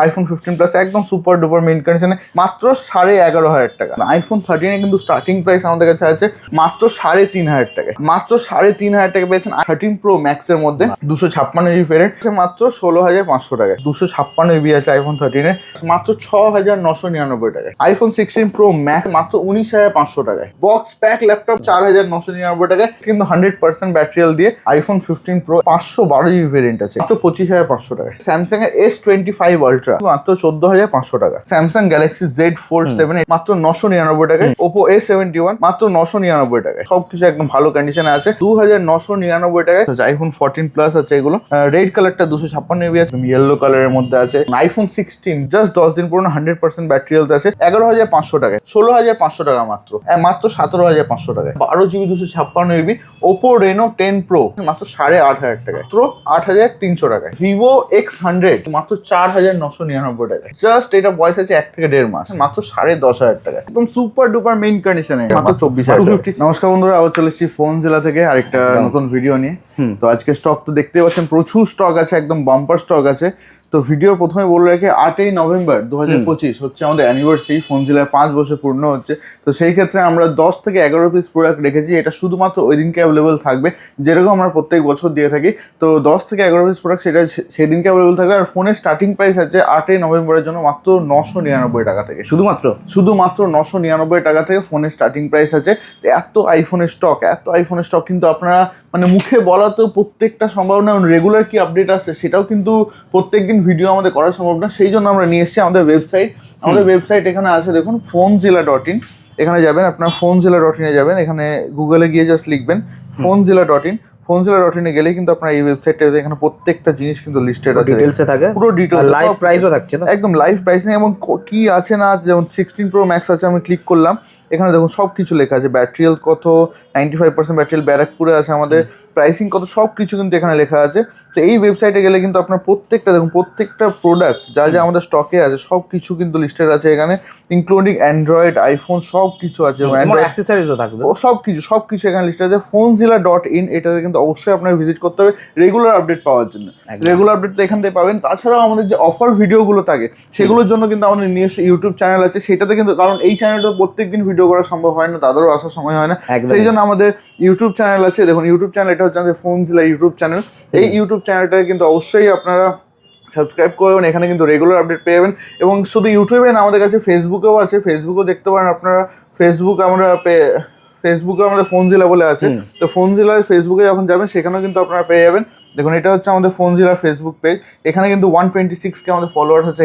IPhone 15 plus একদম super duper main কন্ডিশনে মাত্র 11,500 টাকা। আইফোন 13 কিন্তু স্টার্টিং প্রাইস আমাদের কাছে আছে মাত্র 3,500 টাকা। মাত্র 3,500 টাকা পেয়েছেন 13 প্রো ম্যাক্স এর মধ্যে 256 জিবি ভেরিয়েন্ট মাত্র 16,500 টাকায়। 256 জিবি আছে আইফোন 13 এর মাত্র 6,999 টাকায়। আইফোন 16 প্রো ম্যাক্স মাত্র 19,500 টাকায়। বক্স প্যাক ল্যাপটপ 4,999 টাকায় কিন্তু 100% ব্যাটারি দিয়ে আইফোন 15 প্রো 512 জিবি ভেরিয়েন্ট আছে মাত্র 25,500 টাকায়। স্যামসাং এর S25 আলট্রা মাত্র 14,500 টাকা। স্যামসাং গ্যালাক্সি Z Fold 7 মাত্র 999 টাকায়। ওপো A71 মাত্র 999 টাকায়। সবকিছু একদম ভালো কন্ডিশনে আছে। 2,999 টাকায় আইফোন 14 প্লাস আছে এগুলো। রেড কালারটা 256 জিবি আছে, ইয়েলো কালারের মধ্যে আছে। আইফোন 16 জাস্ট 10 দিন পুরনো 100% ব্যাটারি হেলথ আছে 11,500 টাকায়। 16,500 টাকা মাত্র 17,500 টাকায়। 12 GB 256 GB Oppo Reno 10 pro মাত্র 8,500 টাকায়। প্রো 8,300 টাকায়। ভিভো X100 মাত্র 4,999 টাকায়। জাস্ট এটা বয়স আছে 1 থেকে 1.5 মাস মাত্র 10,500 টাকা। একদম সুপার ডুপার মেইন কন্ডিশনে মাত্র 24,000। নমস্কার বন্ধুরা, আবার চলে এসেছি ফোন জেলা থেকে আরেকটা নতুন ভিডিও নিয়ে। তো আজকে স্টক তো দেখতে পাচ্ছেন প্রচুর স্টক আছে, একদম বাম্পার স্টক আছে। তো ভিডিও প্রথমে বলে রাখি 8ই নভেম্বর 2025 হচ্ছে আমাদের অ্যানিভার্সারি। ফোন জেলায় 5 বছর পূর্ণ হচ্ছে। তো সেই ক্ষেত্রে আমরা 10 থেকে 11 পিস প্রোডাক্ট রেখেছি। এটা শুধুমাত্র ওই দিনকে অ্যাভেলেবল থাকবে, যেরকম আমরা প্রত্যেক বছর দিয়ে থাকি। তো 10 থেকে 11 পিস প্রোডাক্ট সেটা সেদিনকে অ্যাভেলেবল থাকবে। আর ফোনের স্টার্টিং প্রাইস আছে 8ই নভেম্বরের জন্য মাত্র 999 টাকা থেকে। শুধুমাত্র 999 টাকা থেকে ফোনের স্টার্টিং প্রাইস আছে। এত আইফোনের স্টক কিন্তু আপনারা মানে মুখে বলা তো প্রত্যেকটা সম্ভব না। রেগুলার কি আপডেট আসছে সেটাও কিন্তু প্রত্যেকদিন ভিডিও আমাদের করা সম্ভব না। সেই জন্য আমরা নিয়ে এসেছি আমাদের ওয়েবসাইট এখানে আছে দেখুন, phonezilla.in। এখানে যাবেন, আপনার phonezilla.in এ যাবেন। এখানে গুগলে গিয়ে জাস্ট লিখবেন phonezilla.in। phonezilla.in এ গেলে কিন্তু আপনার এই ওয়েবসাইটে এখানে প্রত্যেকটা জিনিস কিন্তু লিস্টেড আছে, ডিটেইলসে থাকে, পুরো ডিটেইলস, লাইভ প্রাইসও থাকছে না, একদম লাইভ প্রাইস নেই এবং কি আছে না আছে। যেমন 16 প্রো ম্যাক্স আছে, আমি ক্লিক করলাম, এখানে দেখুন সব কিছু লেখা আছে। ব্যাটারি হেলথ কত, 95% ব্যাটারি হেলথ ব্যারাকপুরে আছে আমাদের, প্রাইসিং কত, সব কিছু কিন্তু এখানে লেখা আছে। তো এই ওয়েবসাইটে গেলে কিন্তু আপনার প্রত্যেকটা প্রোডাক্ট যা যা আমাদের স্টকে আছে সব কিছু কিন্তু লিস্টেড আছে এখানে, ইনক্লুডিং অ্যান্ড্রয়েড, আইফোন সব কিছু আছে, অ্যাক্সেসরিজও থাকবে, সব কিছু এখানে লিস্টেড আছে। phonezilla.in এটাতে কিন্তু অবশ্যই আপনার ভিজিট করতে হবে রেগুলার আপডেট পাওয়ার জন্য। রেগুলার আপডেট তো এখান থেকে পাবেন। তাছাড়াও আমাদের যে অফার ভিডিওগুলো থাকে সেগুলোর জন্য কিন্তু আমাদের নিজস্ব ইউটিউব চ্যানেল আছে। সেটাতে কিন্তু, কারণ এই চ্যানেলটা প্রত্যেকদিন ভিডিও করা সম্ভব হয় না, তাদেরও আসার সময় হয় না, সেই জন্য আমাদের ইউটিউব চ্যানেল আছে। দেখুন ইউটিউব চ্যানেল, এটা হচ্ছে আমাদের ফোনজিলা ইউটিউব চ্যানেল। এই ইউটিউব চ্যানেলটাকে কিন্তু অবশ্যই আপনারা সাবস্ক্রাইব করবেন। এখানে কিন্তু রেগুলার আপডেট পেয়ে যাবেন। এবং শুধু ইউটিউবে না, আমাদের কাছে ফেসবুকেও আছে, ফেসবুকেও দেখতে পারেন আপনারা। ফেসবুকে আমাদের ফোনজিলা বলে আছে। তো ফোনজিলার ফেসবুকে যখন যাবেন সেখানেও কিন্তু আপনারা পেয়ে যাবেন। দেখুন এটা হচ্ছে আমাদের ফোনজিলা ফেসবুক পেজ। এখানে কিন্তু 126K আমাদের ফলোয়ার্স আছে।